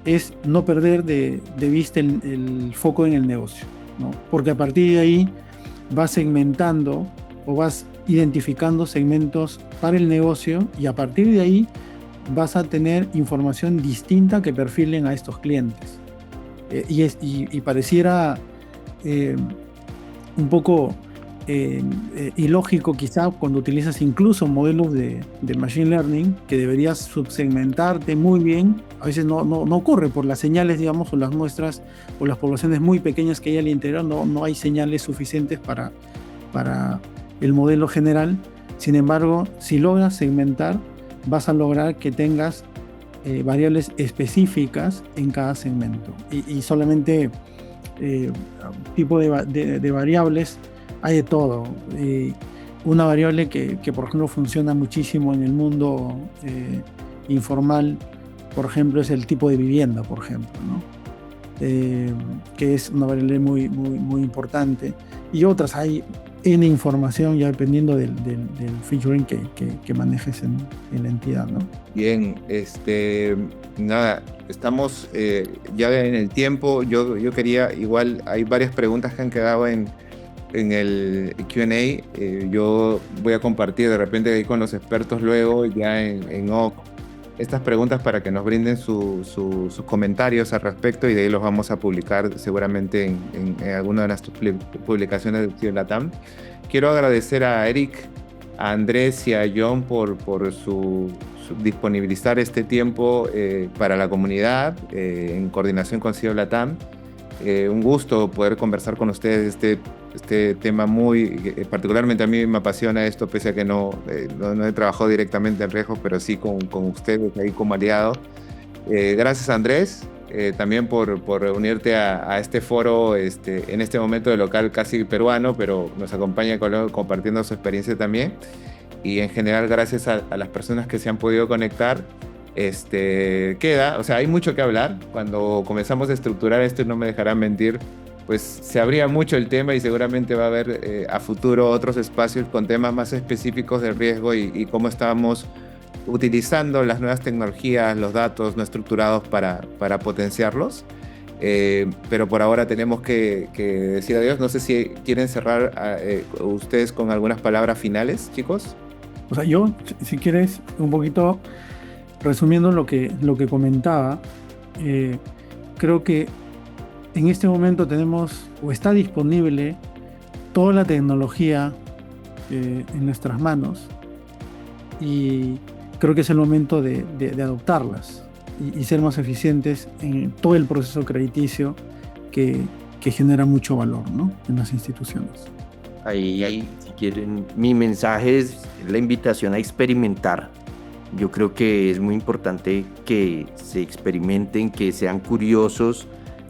es no perder de vista el foco en el negocio, ¿no? Porque a partir de ahí vas segmentando o vas identificando segmentos para el negocio y a partir de ahí vas a tener información distinta que perfilen a estos clientes. Y pareciera un poco ilógico quizá cuando utilizas incluso modelos de Machine Learning, que deberías subsegmentarte muy bien. A veces no ocurre por las señales, digamos, o las muestras o las poblaciones muy pequeñas que hay al interior, no hay señales suficientes para el modelo general. Sin embargo, si logras segmentar, vas a lograr que tengas variables específicas en cada segmento. Y solamente tipo de variables hay de todo. Una variable que, por ejemplo, funciona muchísimo en el mundo informal, por ejemplo, es el tipo de vivienda, por ejemplo, ¿no? Que es una variable muy, muy, muy importante. Y otras hay N información ya dependiendo del featuring que manejes en la entidad, ¿no? Bien, nada, estamos ya en el tiempo. Yo quería, igual hay varias preguntas que han quedado en el Q&A. Yo voy a compartir de repente ahí con los expertos luego ya en off estas preguntas para que nos brinden sus comentarios al respecto y de ahí los vamos a publicar seguramente en alguna de nuestras publicaciones de Acción Latam. Quiero agradecer a Eric, a Andrés y a John por su disponibilizar este tiempo para la comunidad en coordinación con CIO Latam. Un gusto poder conversar con ustedes este tema particularmente a mí me apasiona esto, pese a que no he trabajado directamente en riesgos, pero sí con ustedes ahí como aliado. Gracias, Andrés, también por unirte a este foro en este momento de local casi peruano, pero nos acompaña compartiendo su experiencia también. Y en general, gracias a las personas que se han podido conectar. Hay mucho que hablar. Cuando comenzamos a estructurar esto, y no me dejarán mentir, pues se abría mucho el tema y seguramente va a haber a futuro otros espacios con temas más específicos de riesgo y cómo estábamos utilizando las nuevas tecnologías, los datos no estructurados para potenciarlos. Pero por ahora tenemos que decir adiós. No sé si quieren cerrar ustedes con algunas palabras finales, chicos. O sea, yo, si quieres, un poquito resumiendo lo que comentaba, creo que en este momento tenemos o está disponible toda la tecnología en nuestras manos y creo que es el momento de adoptarlas y ser más eficientes en todo el proceso crediticio que genera mucho valor, ¿no?, en las instituciones. Ahí, si quieren, mi mensaje es la invitación a experimentar. Yo creo que es muy importante que se experimenten, que sean curiosos,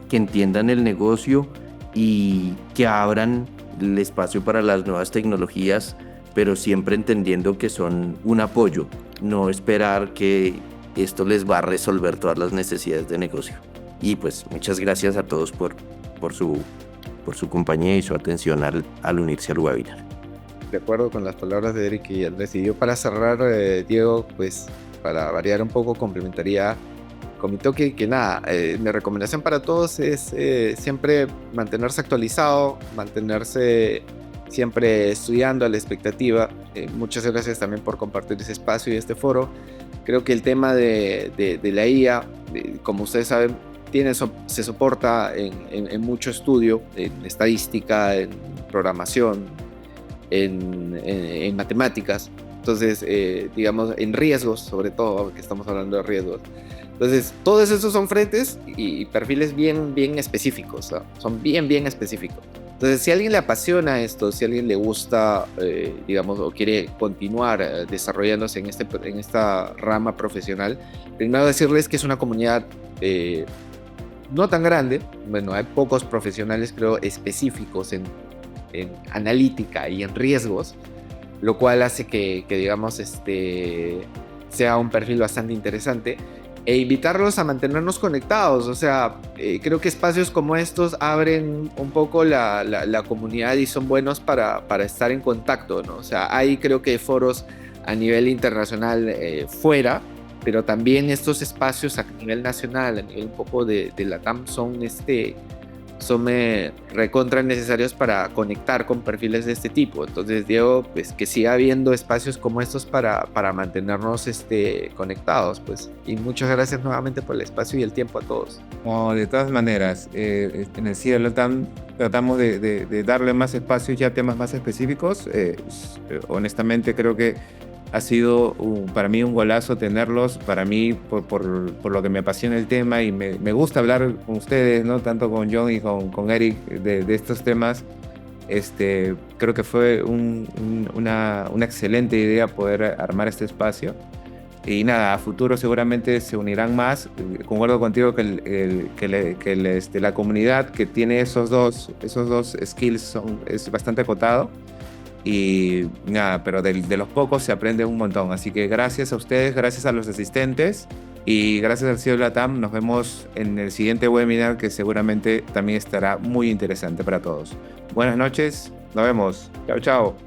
que entiendan el negocio y que abran el espacio para las nuevas tecnologías, pero siempre entendiendo que son un apoyo, no esperar que esto les va a resolver todas las necesidades de negocio. Y pues muchas gracias a todos por su compañía y su atención al unirse al webinar. De acuerdo con las palabras de Eric y Andrés. Y yo para cerrar, Diego, pues para variar un poco, complementaría con mi toque que nada, mi recomendación para todos es siempre mantenerse actualizado, mantenerse siempre estudiando a la expectativa. Muchas gracias también por compartir ese espacio y este foro. Creo que el tema de la IA, como ustedes saben, se soporta en mucho estudio, en estadística, en programación, en matemáticas. Entonces, digamos, en riesgos, sobre todo, porque estamos hablando de riesgos. Entonces, todos esos son frentes y perfiles bien específicos, ¿no? Son bien específicos. Entonces, si a alguien le apasiona esto, si a alguien le gusta, digamos, o quiere continuar desarrollándose en esta rama profesional, primero decirles que es una comunidad no tan grande. Bueno, hay pocos profesionales, creo, específicos en analítica y en riesgos, lo cual hace que digamos, sea un perfil bastante interesante, e invitarlos a mantenernos conectados. O sea, creo que espacios como estos abren un poco la comunidad y son buenos para estar en contacto, ¿no? O sea, hay creo que foros a nivel internacional fuera, pero también estos espacios a nivel nacional, a nivel un poco de LATAM, son recontra necesarios para conectar con perfiles de este tipo. Entonces, Diego, pues que siga habiendo espacios como estos para mantenernos conectados, pues. Y muchas gracias nuevamente por el espacio y el tiempo a todos. No, de todas maneras, en el CIE LATAM tratamos de darle más espacios ya a temas más específicos. Honestamente, creo que ha sido para mí un golazo tenerlos, para mí por lo que me apasiona el tema y me gusta hablar con ustedes, ¿no? Tanto con John y con Eric de estos temas. Creo que fue una excelente idea poder armar este espacio. Y nada, a futuro seguramente se unirán más. Concuerdo contigo que la comunidad que tiene esos dos skills es bastante acotado. Y nada, pero de los pocos se aprende un montón. Así que gracias a ustedes, gracias a los asistentes y gracias al CIE LATAM. Nos vemos en el siguiente webinar que seguramente también estará muy interesante para todos. Buenas noches, nos vemos. Chao, chao.